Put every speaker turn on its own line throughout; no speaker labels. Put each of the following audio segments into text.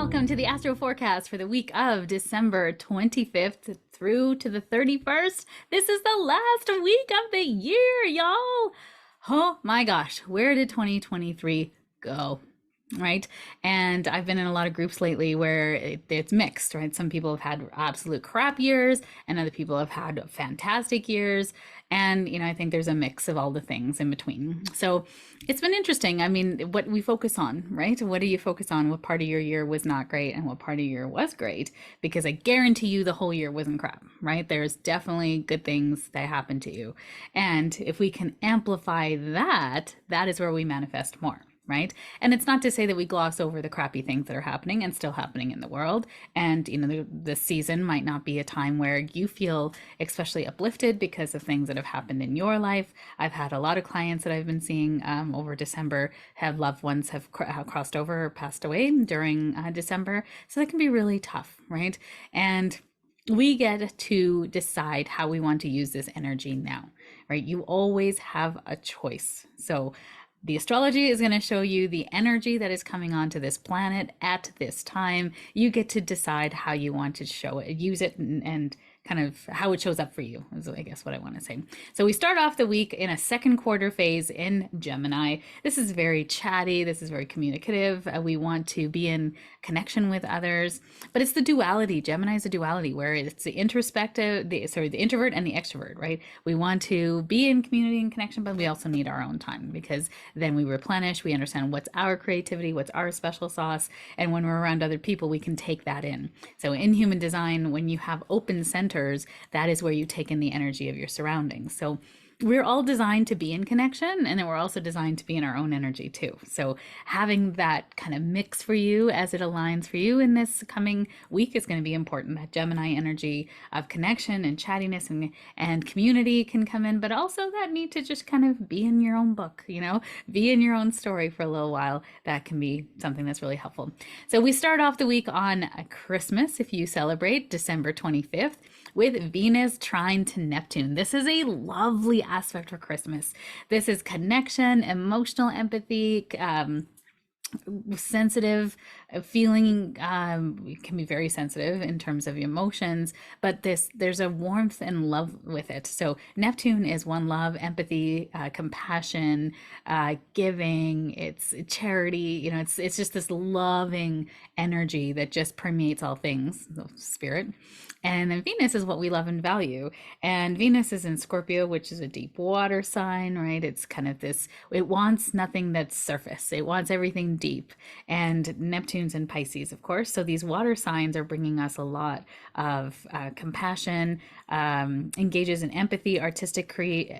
welcome to the Astro Forecast for the week of December 25th through to the 31st. This is the last week of the year, y'all. Oh my gosh, where did 2023 go? Right? And I've been in a lot of groups lately where it's mixed, right? Some people have had absolute crap years and other people have had fantastic years. And, I think there's a mix of all the things in between. So it's been interesting. I mean, what we focus on, right? What do you focus on? What part of your year was not great and what part of your year was great? Because I guarantee you the whole year wasn't crap, right? There's definitely good things that happened to you. And if we can amplify that, that is where we manifest more. Right. And it's not to say that we gloss over the crappy things that are happening and still happening in the world. And, the season might not be a time where you feel especially uplifted because of things that have happened in your life. I've had a lot of clients that I've been seeing over December have loved ones have crossed over or passed away during December. So that can be really tough. Right. And we get to decide how we want to use this energy now. Right. You always have a choice. So the astrology is going to show you the energy that is coming onto this planet at this time. You get to decide how you want to show it, use it, and kind of how it shows up for you is, I guess, what I want to say. So we start off the week in a second quarter phase in Gemini. This is very chatty. This is very communicative. We want to be in connection with others, but it's the duality. Gemini is a duality where it's the introspective, the introvert and the extrovert, right? We want to be in community and connection, but we also need our own time because then we replenish, we understand what's our creativity, what's our special sauce. And when we're around other people, we can take that in. So in human design, when you have open centers, that is where you take in the energy of your surroundings. So we're all designed to be in connection, and then we're also designed to be in our own energy too. So having that kind of mix for you as it aligns for you in this coming week is going to be important. That Gemini energy of connection and chattiness and community can come in, but also that need to just kind of be in your own book, be in your own story for a little while. That can be something that's really helpful. So we start off the week on Christmas, if you celebrate December 25th, with Venus trine to Neptune. This is a lovely aspect for Christmas. This is connection, emotional empathy, sensitive feeling. Can be very sensitive in terms of emotions, but there's a warmth and love with it. So Neptune is one, love, empathy, compassion, giving, it's charity, it's just this loving energy that just permeates all things, the spirit. And then Venus is what we love and value. And Venus is in Scorpio, which is a deep water sign, right? It's kind of this, it wants nothing that's surface. It wants everything deep. And Neptune's in Pisces, of course. So these water signs are bringing us a lot of compassion, engages in empathy, artistic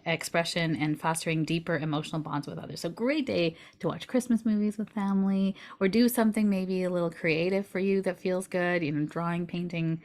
expression, and fostering deeper emotional bonds with others. So great day to watch Christmas movies with family or do something maybe a little creative for you that feels good, drawing, painting,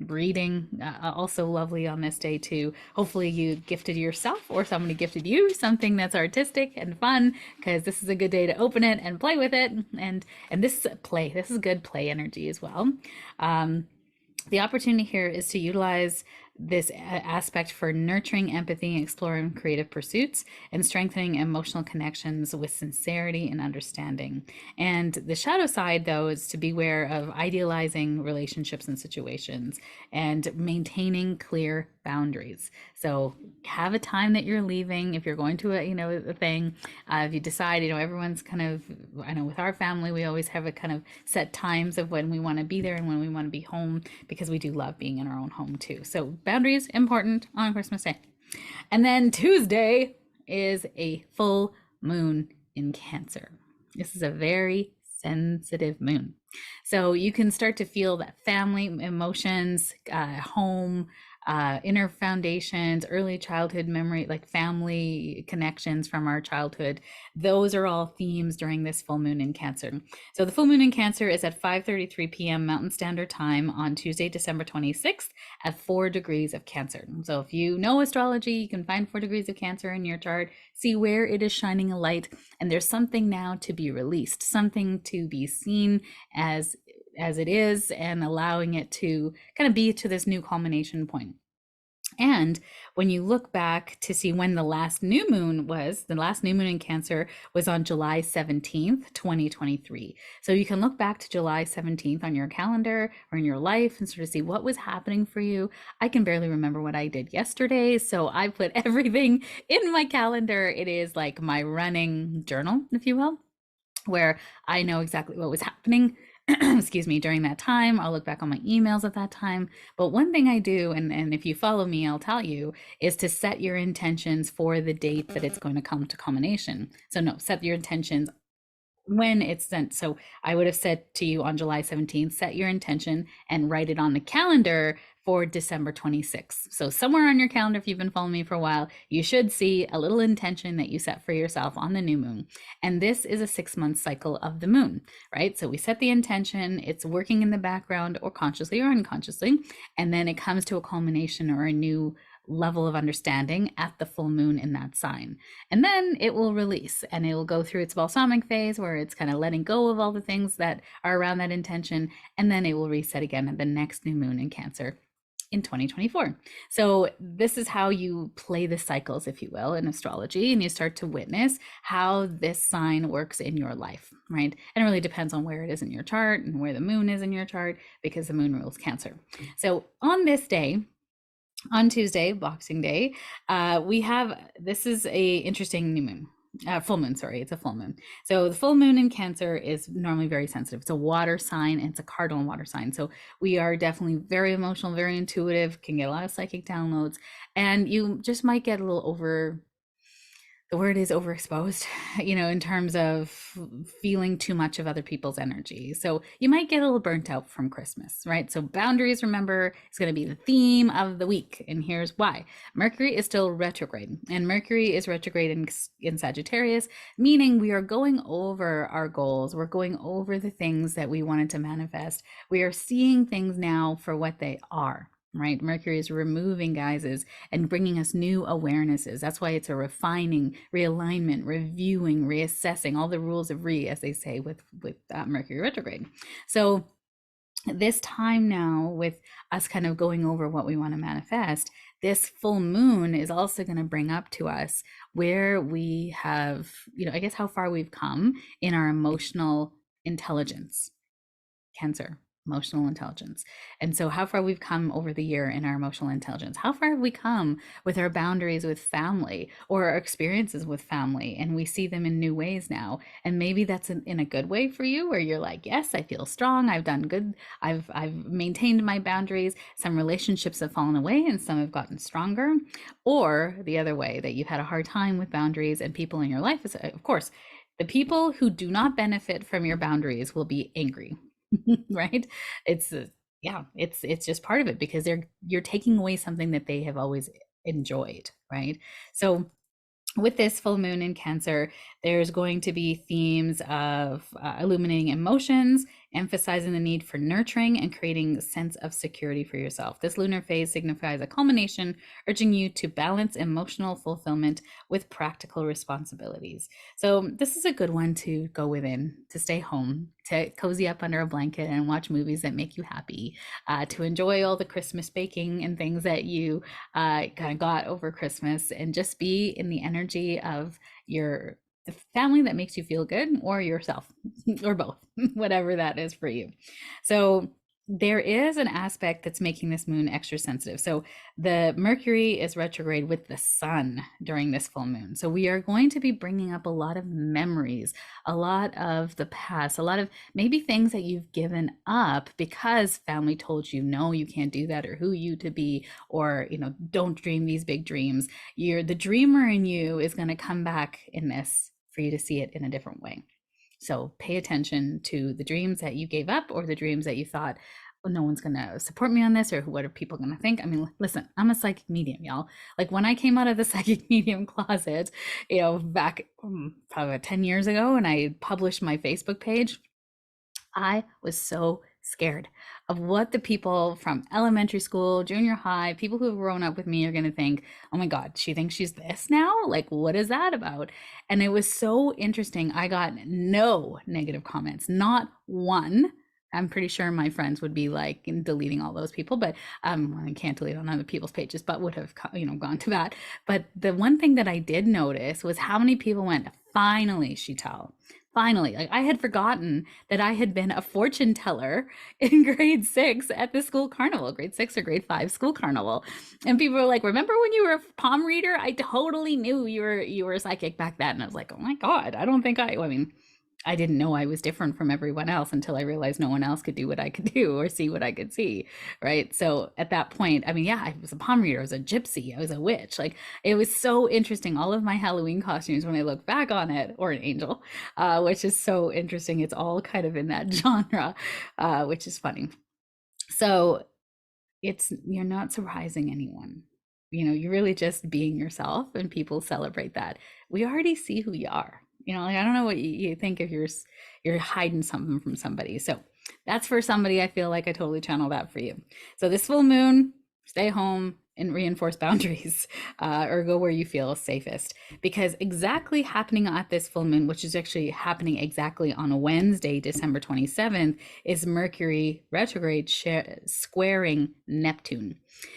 reading, also lovely on this day too. Hopefully you gifted yourself or somebody gifted you something that's artistic and fun, because this is a good day to open it and play with it. And this is good play energy as well. The opportunity here is to utilize this aspect for nurturing empathy, exploring creative pursuits, and strengthening emotional connections with sincerity and understanding. And the shadow side, though, is to beware of idealizing relationships and situations and maintaining clear boundaries. So have a time that you're leaving. If you're going to a thing, if you decide, everyone's kind of, I know with our family, we always have a kind of set times of when we want to be there and when we want to be home, because we do love being in our own home too. So boundaries important on Christmas Day. And then Tuesday is a full moon in Cancer. This is a very sensitive moon. So you can start to feel that family emotions, home, inner foundations, early childhood memory, like family connections from our childhood. Those are all themes during this full moon in Cancer. So the full moon in Cancer is at 5:33 p.m. Mountain Standard Time on Tuesday, December 26th at 4 degrees of Cancer. So if you know astrology, you can find 4 degrees of Cancer in your chart, see where it is shining a light, and there's something now to be released, something to be seen as it is, and allowing it to kind of be to this new culmination point. And when you look back to see when the last new moon was, the last new moon in Cancer was on July 17th, 2023. So you can look back to July 17th on your calendar or in your life and sort of see what was happening for you. I can barely remember what I did yesterday. So I put everything in my calendar. It is like my running journal, if you will, where I know exactly what was happening, excuse me, during that time. I'll look back on my emails at that time. But one thing I do, and if you follow me, I'll tell you, is to set your intentions for the date that it's going to come to culmination. So no, set your intentions when it's sent. So I would have said to you on July 17th, set your intention and write it on the calendar for December 26th. So somewhere on your calendar, if you've been following me for a while, you should see a little intention that you set for yourself on the new moon. And this is a 6-month cycle of the moon, right? So we set the intention, it's working in the background or consciously or unconsciously, and then it comes to a culmination or a new level of understanding at the full moon in that sign. And then it will release and it will go through its balsamic phase where it's kind of letting go of all the things that are around that intention. And then it will reset again at the next new moon in Cancer in 2024. So this is how you play the cycles, if you will, in astrology, and you start to witness how this sign works in your life, right? And it really depends on where it is in your chart and where the moon is in your chart, because the moon rules Cancer. So on this day, on Tuesday, Boxing Day, we have, this is a interesting new moon. Full moon, sorry, it's a full moon. So the full moon in Cancer is normally very sensitive. It's a water sign and it's a cardinal water sign. So we are definitely very emotional, very intuitive, can get a lot of psychic downloads, and you just might get a little over, the word is overexposed, in terms of feeling too much of other people's energy. So you might get a little burnt out from Christmas, right? So boundaries, remember, is going to be the theme of the week. And here's why. Mercury is still retrograde, and Mercury is retrograde in Sagittarius, meaning we are going over our goals. We're going over the things that we wanted to manifest. We are seeing things now for what they are. Right? Mercury is removing guises and bringing us new awarenesses. That's why it's a refining, realignment, reviewing, reassessing, all the rules of as they say with Mercury retrograde. So this time now, with us kind of going over what we want to manifest, this full moon is also going to bring up to us where we have, I guess, how far we've come in our emotional intelligence. Cancer, emotional intelligence. And so how far we've come over the year in our emotional intelligence, how far have we come with our boundaries with family or our experiences with family, and we see them in new ways now. And maybe that's in a good way for you, where you're like, yes, I feel strong, I've done good, I've maintained my boundaries. Some relationships have fallen away and some have gotten stronger. Or the other way, that you've had a hard time with boundaries, and people in your life is, of course, the people who do not benefit from your boundaries will be angry. Right? It's it's just part of it, because you're taking away something that they have always enjoyed, right? So with this full moon in Cancer, there's going to be themes of illuminating emotions, emphasizing the need for nurturing, and creating a sense of security for yourself. This lunar phase signifies a culmination, urging you to balance emotional fulfillment with practical responsibilities. So this is a good one to go within, to stay home, to cozy up under a blanket and watch movies that make you happy, to enjoy all the Christmas baking and things that you kind of got over Christmas, and just be in the energy of the family that makes you feel good, or yourself, or both, whatever that is for you. So there is an aspect that's making this moon extra sensitive. So the Mercury is retrograde with the sun during this full moon. So we are going to be bringing up a lot of memories, a lot of the past, a lot of maybe things that you've given up because family told you, no, you can't do that, or who you to be, or, don't dream these big dreams. The dreamer in you is going to come back in this for you to see it in a different way. So pay attention to the dreams that you gave up, or the dreams that you thought, well, no one's going to support me on this, or what are people going to think? I mean, listen, I'm a psychic medium, y'all. Like when I came out of the psychic medium closet, back probably about 10 years ago, and I published my Facebook page, I was so scared of what the people from elementary school, junior high, people who have grown up with me are going to think. Oh my God, she thinks she's this now? Like, what is that about? And it was so interesting. I got no negative comments, not one. I'm pretty sure my friends would be like deleting all those people, but I can't delete on other people's pages, but would have gone to that. But the one thing that I did notice was how many people went, finally, Sheetal. Finally, like I had forgotten that I had been a fortune teller in grade six at the school carnival, grade six or grade five school carnival. And people were like, remember when you were a palm reader? I totally knew you were a psychic back then. And I was like, oh my God, I don't think I mean, I didn't know I was different from everyone else until I realized no one else could do what I could do or see what I could see. Right. So at that point, I mean, yeah, I was a palm reader, I was a gypsy, I was a witch. Like it was so interesting. All of my Halloween costumes, when I look back on it, or an angel, which is so interesting. It's all kind of in that genre, which is funny. So you're not surprising anyone. You're really just being yourself, and people celebrate that. We already see who you are. Like I don't know what you think if you're hiding something from somebody. So that's for somebody. I feel like I totally channel that for you. So this full moon, stay home and reinforce boundaries, or go where you feel safest, because exactly happening at this full moon, which is actually happening exactly on a Wednesday, December 27th, is Mercury retrograde squaring Neptune.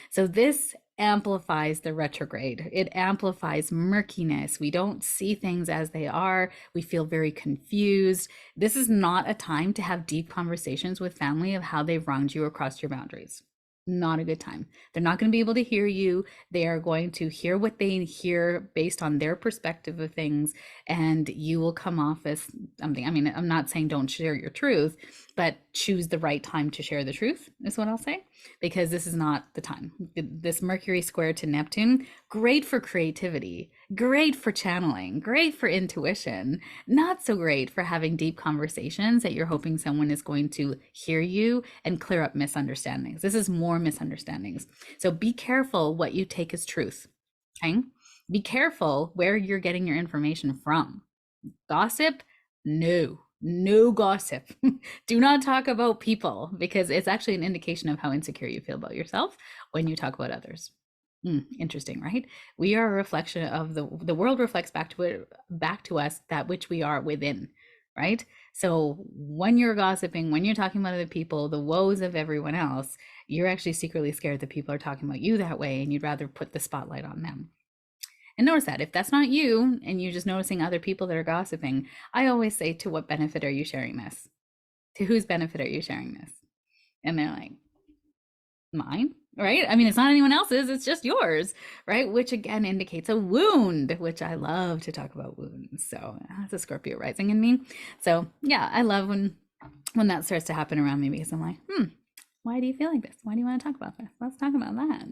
So this amplifies the retrograde. It amplifies murkiness. We don't see things as they are. We feel very confused. This is not a time to have deep conversations with family of how they've wronged you or crossed your boundaries. Not a good time. They're not going to be able to hear you. They are going to hear what they hear based on their perspective of things, and you will come off as something. I mean, I'm not saying don't share your truth, but choose the right time to share the truth, is what I'll say, because this is not the time. This Mercury square to Neptune, great for creativity, great for channeling, great for intuition, not so great for having deep conversations that you're hoping someone is going to hear you and clear up misunderstandings. This is more misunderstandings. So be careful what you take as truth. Okay? Be careful where you're getting your information from. Gossip? No gossip. Do not talk about people, because it's actually an indication of how insecure you feel about yourself when you talk about others. Interesting, right? We are a reflection of the world reflects back to us that which we are within, right? So when you're gossiping, when you're talking about other people, the woes of everyone else, you're actually secretly scared that people are talking about you that way, and you'd rather put the spotlight on them. And notice that if that's not you and you're just noticing other people that are gossiping, I always say, to what benefit are you sharing this? To whose benefit are you sharing this? And they're like, mine, right? I mean, it's not anyone else's, it's just yours, right? Which again indicates a wound, which I love to talk about wounds. So that's a Scorpio rising in me. So yeah, I love when that starts to happen around me, because I'm like, why do you feel like this? Why do you want to talk about this? Let's talk about that.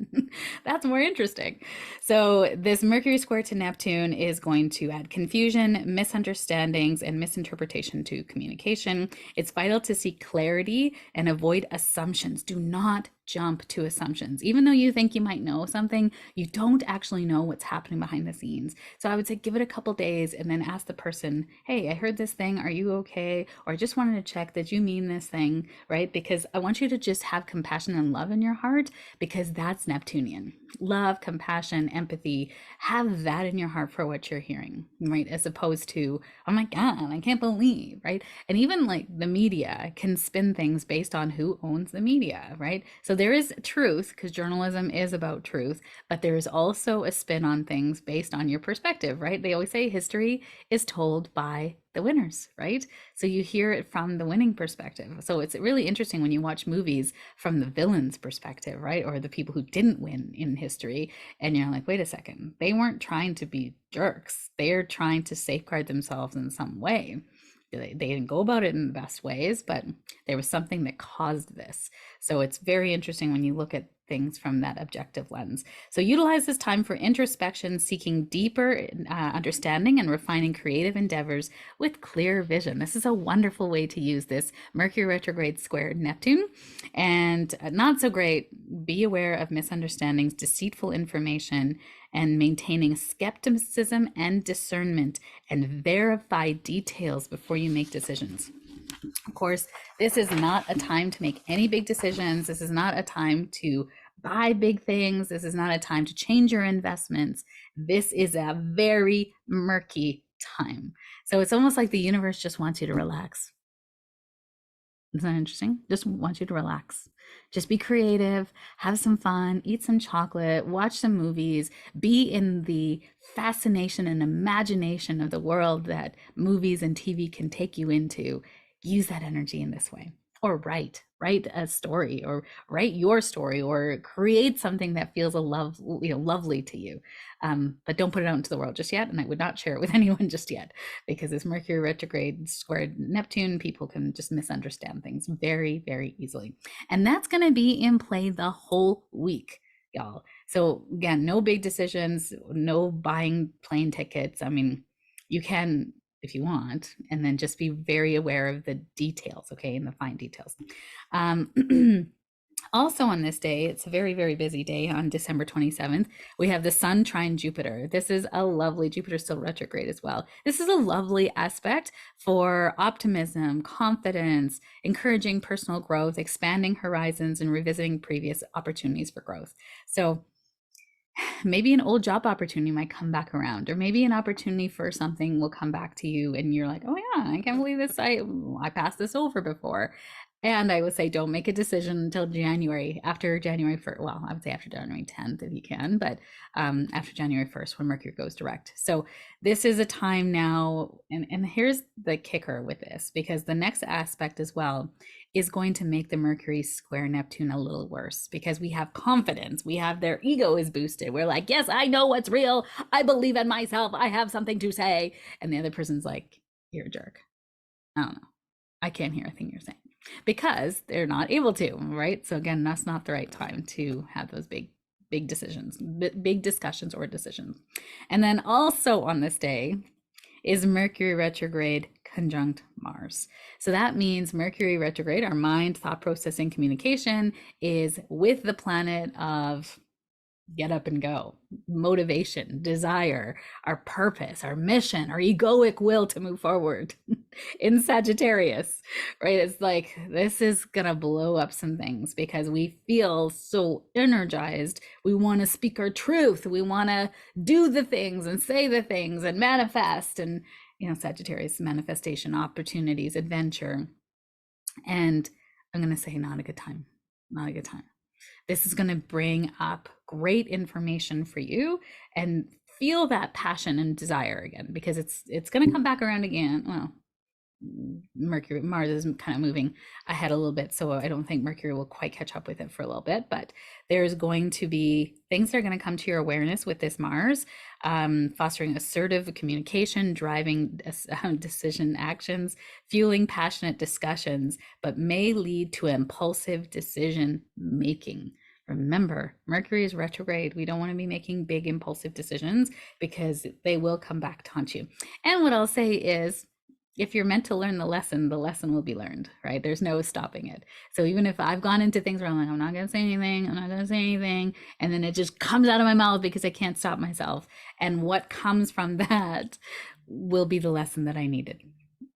That's more interesting. So this Mercury square to Neptune is going to add confusion, misunderstandings, and misinterpretation to communication. It's vital to seek clarity and avoid assumptions. Do not jump to assumptions. Even though you think you might know something, you don't actually know what's happening behind the scenes. So I would say give it a couple days and then ask the person, hey, I heard this thing. Are you okay? Or I just wanted to check that you mean this thing, right? Because I want you to just have compassion and love in your heart, because that's Neptunian. Love, compassion, empathy. Have that in your heart for what you're hearing, right? As opposed to, oh my God, I can't believe, right? And even like the media can spin things based on who owns the media, right? So there is truth, because journalism is about truth, but there is also a spin on things based on your perspective, right? They always say history is told by the winners, right? So you hear it from the winning perspective. So it's really interesting when you watch movies from the villain's perspective, right? Or the people who didn't win in history. And you're like, wait a second, they weren't trying to be jerks. They're trying to safeguard themselves in some way. They didn't go about it in the best ways, but there was something that caused this. So it's very interesting when you look at things from that objective lens. So utilize this time for introspection, seeking deeper understanding and refining creative endeavors with clear vision. This is a wonderful way to use this Mercury retrograde square Neptune. And not so great, be aware of misunderstandings, deceitful information, and maintaining skepticism and discernment, and verify details before you make decisions. Of course, this is not a time to make any big decisions. This is not a time to buy big things. This is not a time to change your investments. This is a very murky time. So it's almost like the universe just wants you to relax. Isn't that interesting? Just want you to relax. Just be creative, have some fun, eat some chocolate, watch some movies, be in the fascination and imagination of the world that movies and TV can take you into. Use that energy in this way. Or write a story, or write your story, or create something that feels lovely to you. But don't put it out into the world just yet. And I would not share it with anyone just yet, because this Mercury retrograde squared Neptune, people can just misunderstand things very, very easily. And that's going to be in play the whole week, y'all. So again, no big decisions, no buying plane tickets. I mean, you can if you want, and then just be very aware of the details, okay, and the fine details. Also on this day, it's a very, very busy day on December 27th. We have the Sun trine Jupiter. This is a lovely, Jupiter still retrograde as well. This is a lovely aspect for optimism, confidence, encouraging personal growth, expanding horizons, and revisiting previous opportunities for growth. So maybe an old job opportunity might come back around, or maybe an opportunity for something will come back to you and you're like, oh yeah, I can't believe this, I passed this over before. And I would say don't make a decision until January, after January 1st. Well, I would say after January 10th if you can, but after January 1st when Mercury goes direct. So this is a time now, and here's the kicker with this, because the next aspect as well is going to make the Mercury square Neptune a little worse, because we have confidence. We have their ego is boosted. We're like, yes, I know what's real. I believe in myself. I have something to say. And the other person's like, you're a jerk. I don't know. I can't hear a thing you're saying, because they're not able to, right? So again, that's not the right time to have those big decisions, big discussions or decisions. And then also on this day is Mercury retrograde conjunct Mars. So that means Mercury retrograde, our mind, thought processing, communication, is with the planet of get up and go, motivation, desire, our purpose, our mission, our egoic will to move forward in Sagittarius, right? It's like this is gonna blow up some things because we feel so energized. We want to speak our truth. We want to do the things and say the things and manifest. And, Sagittarius, manifestation, opportunities, adventure. And I'm going to say, not a good time. Not a good time. This is going to bring up great information for you, and feel that passion and desire again, because it's going to come back around again. Well, Mars is kind of moving ahead a little bit, so I don't think Mercury will quite catch up with it for a little bit, but there's going to be things that are going to come to your awareness with this Mars, fostering assertive communication, driving decision actions, fueling passionate discussions, but may lead to impulsive decision making. Remember, Mercury is retrograde. We don't want to be making big impulsive decisions, because they will come back to haunt you. And what I'll say is, if you're meant to learn the lesson will be learned, right? There's no stopping it. So even if I've gone into things where I'm like, I'm not going to say anything, and then it just comes out of my mouth because I can't stop myself. And what comes from that will be the lesson that I needed,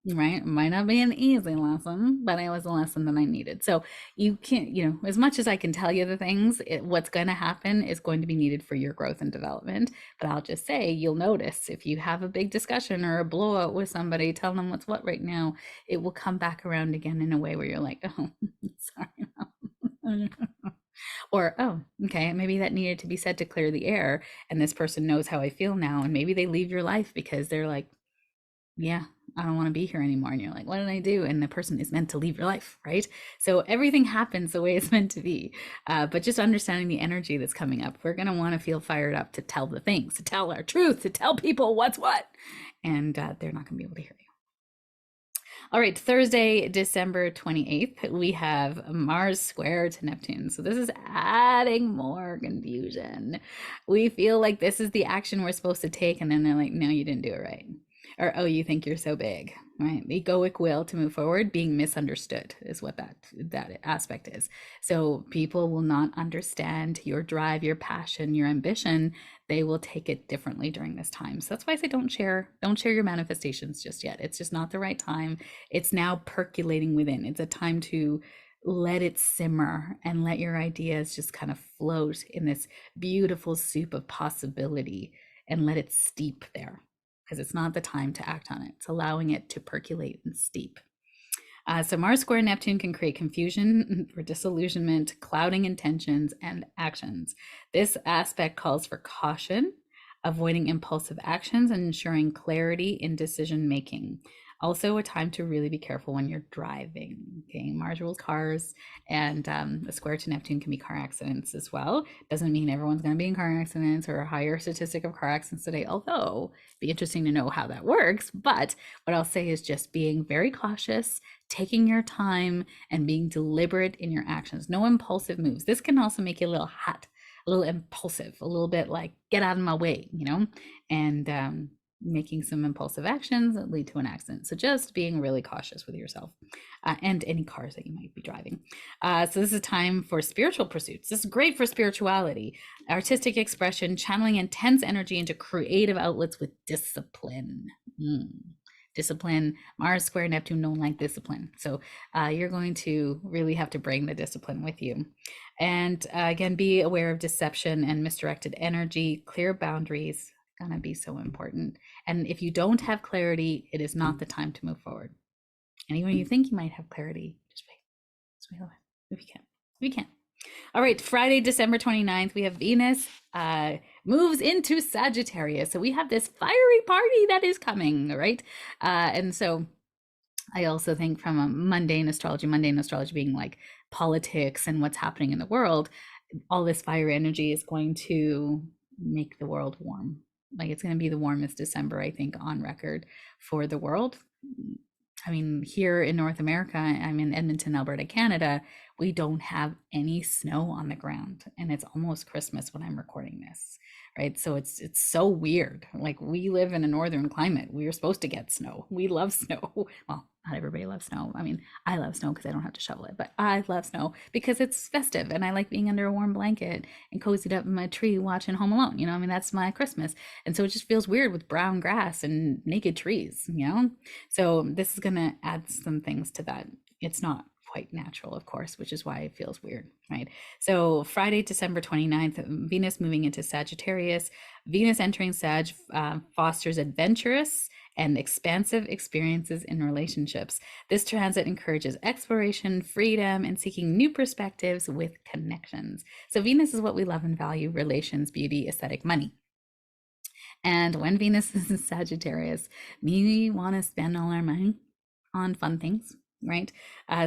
right? It might not be an easy lesson, but it was a lesson that I needed. So you can't, as much as I can tell you the things, what's going to happen is going to be needed for your growth and development. But I'll just say, you'll notice if you have a big discussion or a blowout with somebody, tell them what's what right now, it will come back around again in a way where you're like, oh, sorry. Or, oh, okay, maybe that needed to be said to clear the air, and this person knows how I feel now, and maybe they leave your life because they're like, yeah, I don't want to be here anymore. And you're like, what did I do? And the person is meant to leave your life, right? So everything happens the way it's meant to be. But just understanding the energy that's coming up, we're going to want to feel fired up to tell the things, to tell our truth, to tell people what's what. And they're not going to be able to hear you. All right, Thursday, December 28th, we have Mars square to Neptune. So this is adding more confusion. We feel like this is the action we're supposed to take, and then they're like, no, you didn't do it right. Or, oh, you think you're so big, right? The egoic will to move forward being misunderstood is what that aspect is. So people will not understand your drive, your passion, your ambition. They will take it differently during this time. So that's why I say don't share your manifestations just yet. It's just not the right time. It's now percolating within. It's a time to let it simmer and let your ideas just kind of float in this beautiful soup of possibility, and let it steep there, because it's not the time to act on it. It's allowing it to percolate and steep. So Mars square Neptune can create confusion or disillusionment, clouding intentions and actions. This aspect calls for caution, avoiding impulsive actions, and ensuring clarity in decision making. Also, a time to really be careful when you're driving. Okay, Mars rules cars, and a square to Neptune can be car accidents as well. Doesn't mean everyone's going to be in car accidents or a higher statistic of car accidents today, although it'd be interesting to know how that works. But what I'll say is just being very cautious, taking your time, and being deliberate in your actions. No impulsive moves. This can also make you a little hot, a little impulsive, a little bit like get out of my way, and making some impulsive actions that lead to an accident. So just being really cautious with yourself and any cars that you might be driving. So this is a time for spiritual pursuits. This is great for spirituality, artistic expression, channeling intense energy into creative outlets with discipline. Discipline. Mars square Neptune don't like discipline, so you're going to really have to bring the discipline with you. And again, be aware of deception and misdirected energy. Clear boundaries gonna be so important. And if you don't have clarity, it is not the time to move forward. And even when you think you might have clarity, just wait a little bit. If you can. All right, Friday, December 29th, we have Venus moves into Sagittarius. So we have this fiery party that is coming, right? And so I also think from a mundane astrology being like politics and what's happening in the world, all this fire energy is going to make the world warm. Like it's going to be the warmest December, I think, on record for the world. I mean, here in North America, I'm in Edmonton, Alberta, Canada, we don't have any snow on the ground, and it's almost Christmas when I'm recording this, right? So it's so weird. Like we live in a northern climate. We are supposed to get snow. We love snow. Well, not everybody loves snow. I mean, I love snow because I don't have to shovel it, but I love snow because it's festive and I like being under a warm blanket and cozied up in my tree watching Home Alone. I mean, that's my Christmas. And so it just feels weird with brown grass and naked trees, So this is going to add some things to that. It's not quite natural, of course, which is why it feels weird, right? So Friday, December 29th, Venus moving into Sagittarius. Venus entering Sag fosters adventurous and expansive experiences in relationships. This transit encourages exploration, freedom, and seeking new perspectives with connections. So Venus is what we love and value: relations, beauty, aesthetic, money. And when Venus is in Sagittarius, we want to spend all our money on fun things, right?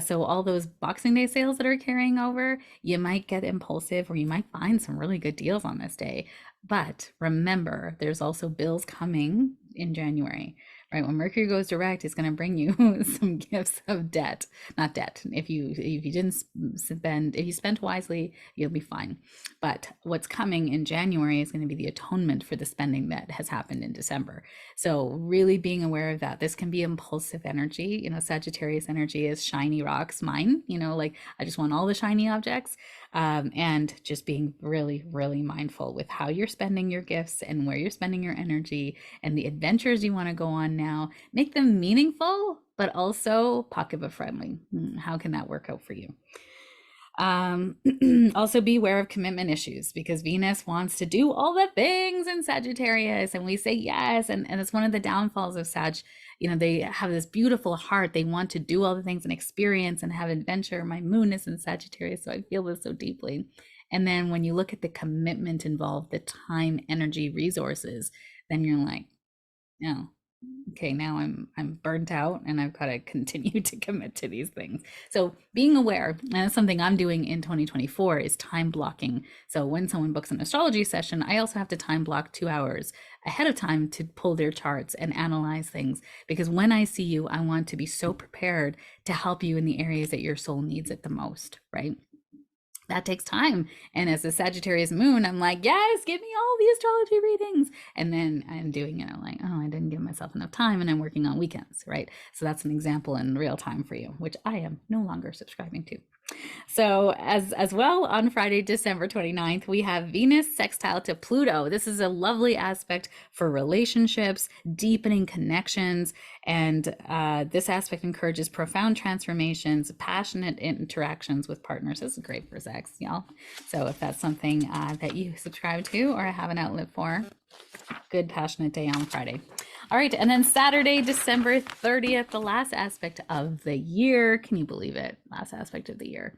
So all those Boxing Day sales that are carrying over, you might get impulsive or you might find some really good deals on this day. But remember, there's also bills coming in January, right? When Mercury goes direct, it's going to bring you some gifts of debt, not debt. If you didn't spend, if you spent wisely, you'll be fine. But what's coming in January is going to be the atonement for the spending that has happened in December. So really being aware of that. This can be impulsive energy. Sagittarius energy is shiny rocks, mine, like I just want all the shiny objects. And just being really, really mindful with how you're spending your gifts and where you're spending your energy and the adventures you want to go on now. Make them meaningful, but also pocketbook friendly. How can that work out for you? Also be aware of commitment issues, because Venus wants to do all the things in Sagittarius and we say yes, and it's one of the downfalls of Sag. They have this beautiful heart, they want to do all the things and experience and have adventure. My moon is in Sagittarius, so I feel this so deeply. And then when you look at the commitment involved, the time, energy, resources, then you're like, no, okay, now I'm burnt out and I've got to continue to commit to these things. So being aware, and that's something I'm doing in 2024, is time blocking. So when someone books an astrology session, I also have to time block 2 hours ahead of time to pull their charts and analyze things, because when I see you, I want to be so prepared to help you in the areas that your soul needs it the most, right? That takes time. And as a Sagittarius moon, I'm like, yes, give me all the astrology readings. And then I'm doing it. I'm like, oh, I didn't give myself enough time and I'm working on weekends, right? So that's an example in real time for you, which I am no longer subscribing to. So as well, on Friday, December 29th, we have Venus sextile to Pluto. This is a lovely aspect for relationships, deepening connections, and this aspect encourages profound transformations, passionate interactions with partners. This is great for sex, y'all. So if that's something that you subscribe to or have an outlet for, good passionate day on Friday. All right. And then Saturday, December 30th, the last aspect of the year. Can you believe it? Last aspect of the year.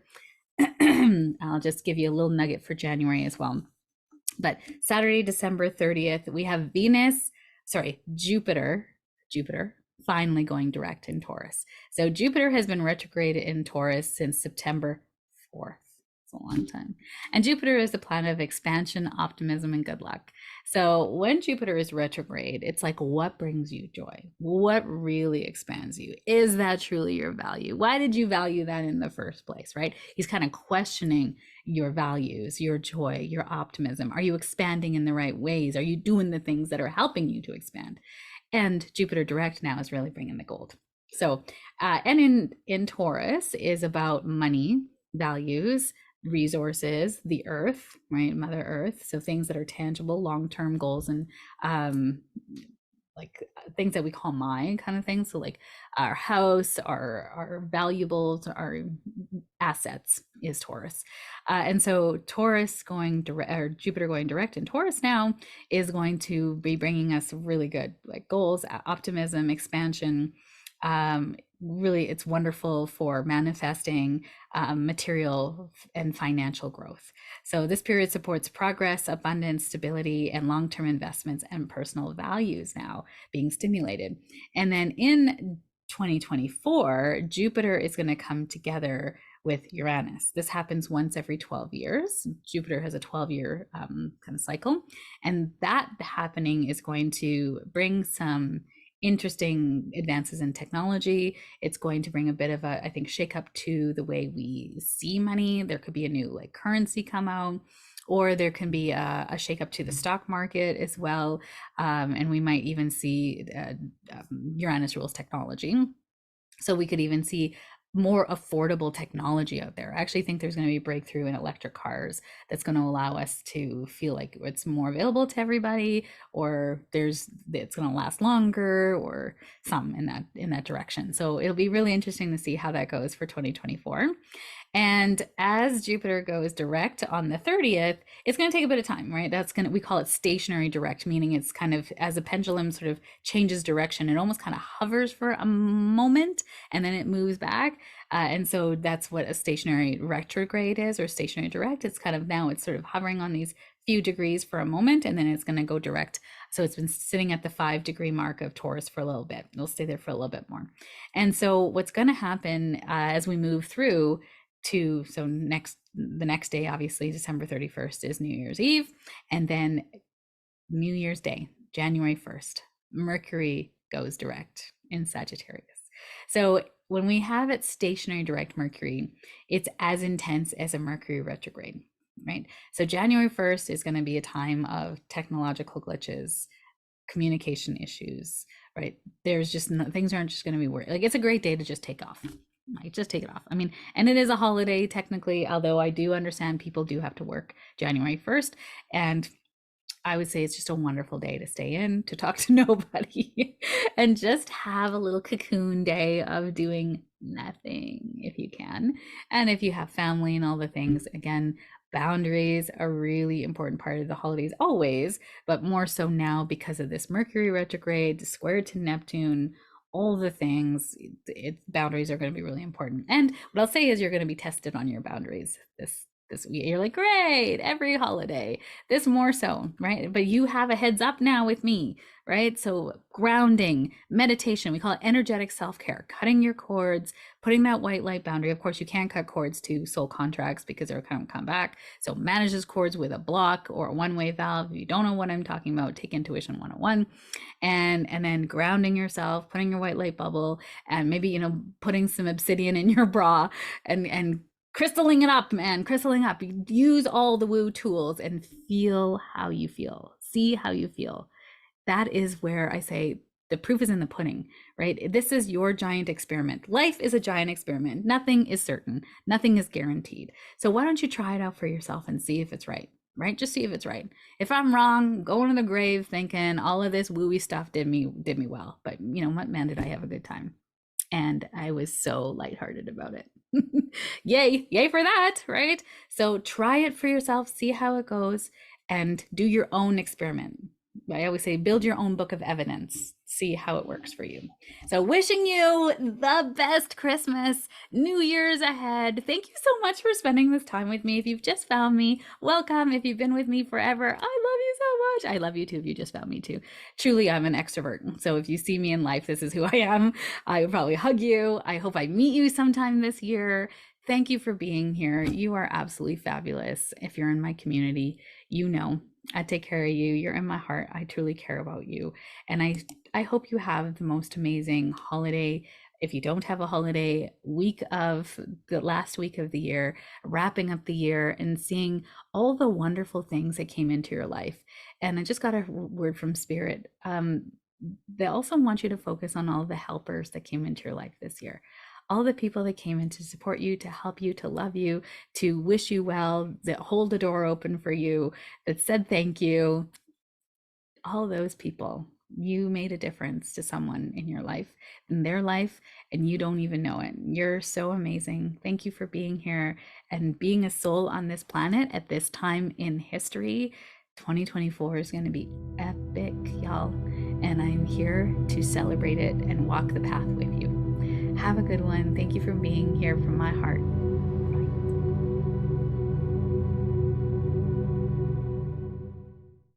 I'll just give you a little nugget for January as well. But Saturday, December 30th, we have Jupiter finally going direct in Taurus. So Jupiter has been retrograde in Taurus since September 4th. It's a long time. And Jupiter is the planet of expansion, optimism, and good luck. So when Jupiter is retrograde, it's like, what brings you joy? What really expands you? Is that truly your value? Why did you value that in the first place, right? He's kind of questioning your values, your joy, your optimism. Are you expanding in the right ways? Are you doing the things that are helping you to expand? And Jupiter direct now is really bringing the gold. So, and in Taurus is about money, values, resources, the earth, right? Mother Earth. So things that are tangible, long-term goals, and like things that we call mine kind of things. So like our house, our valuables, our assets is Taurus. And so Taurus going direct, or Jupiter going direct in Taurus now is going to be bringing us really good like goals, optimism, expansion. Really, it's wonderful for manifesting material and financial growth. So this period supports progress, abundance, stability, and long-term investments and personal values now being stimulated. And then in 2024, Jupiter is going to come together with Uranus. This happens once every 12 years. Jupiter has a 12-year kind of cycle. And that happening is going to bring some interesting advances in technology. It's going to bring a bit of a, I think, shake up to the way we see money. There could be a new like currency come out, or there can be a shake up to the stock market as well. And we might even see Uranus rules technology. So we could even see more affordable technology out there. I actually think there's going to be a breakthrough in electric cars that's going to allow us to feel like it's more available to everybody, or it's going to last longer, or some in that direction. So it'll be really interesting to see how that goes for 2024. And as Jupiter goes direct on the 30th, it's going to take a bit of time, right? We call it stationary direct, meaning it's kind of as a pendulum sort of changes direction, it almost kind of hovers for a moment and then it moves back. And so that's what a stationary retrograde is, or stationary direct. It's kind of now it's sort of hovering on these few degrees for a moment, and then it's going to go direct. So it's been sitting at the 5-degree mark of Taurus for a little bit. It'll stay there for a little bit more. And so what's going to happen as we move through the next day, obviously December 31st is New Year's Eve, and then New Year's Day, January 1st, Mercury goes direct in Sagittarius. So when we have it stationary direct Mercury, it's as intense as a Mercury retrograde, right? So January 1st is going to be a time of technological glitches, communication issues, right? There's just things aren't just going to be worried. Like it's a great day to just take off. Like just take it off. I mean, and it is a holiday technically, although I do understand people do have to work January 1st. And I would say it's just a wonderful day to stay in, to talk to nobody, and just have a little cocoon day of doing nothing if you can. And if you have family and all the things, again, boundaries are a really important part of the holidays always, but more so now because of this Mercury retrograde, square to Neptune, all the things. Boundaries are going to be really important. And what I'll say is you're going to be tested on your boundaries this week. You're like, great, every holiday, this more so, right? But you have a heads up now with me, right? So grounding, meditation, we call it energetic self-care, cutting your cords, putting that white light boundary. Of course, you can't cut cords to soul contracts because they're going to come back. So manage those cords with a block or a one-way valve. If you don't know what I'm talking about, take Intuition 101. And then grounding yourself, putting your white light bubble, and maybe, putting some obsidian in your bra and crystalling it up, man, crystalling up. Use all the woo tools and feel how you feel. See how you feel. That is where I say the proof is in the pudding, right? This is your giant experiment. Life is a giant experiment. Nothing is certain. Nothing is guaranteed. So why don't you try it out for yourself and see if it's right? Right? Just see if it's right. If I'm wrong, going to the grave thinking all of this wooey stuff did me well. But you know what, man, did I have a good time? And I was so lighthearted about it. Yay for that, right? So try it for yourself, see how it goes, and do your own experiment. I always say, build your own book of evidence. See how it works for you. So, wishing you the best Christmas, New Year's ahead. Thank you so much for spending this time with me. If you've just found me, welcome. If you've been with me forever, I love you so much. I love you too if you just found me too. Truly, I'm an extrovert. So, if you see me in life, this is who I am. I will probably hug you. I hope I meet you sometime this year. Thank you for being here. You are absolutely fabulous. If you're in my community, you know I take care of you. You're in my heart. I truly care about you. And I hope you have the most amazing holiday. If you don't have a holiday, week of the last week of the year, wrapping up the year and seeing all the wonderful things that came into your life. And I just got a word from Spirit. They also want you to focus on all the helpers that came into your life this year, all the people that came in to support you, to help you, to love you, to wish you well, that hold the door open for you, that said thank you. All those people, you made a difference to someone in your life, in their life, and you don't even know it. You're so amazing. Thank you for being here and being a soul on this planet at this time in history. 2024 is going to be epic, y'all. And I'm here to celebrate it and walk the path with you. Have a good one. Thank you for being here from my heart.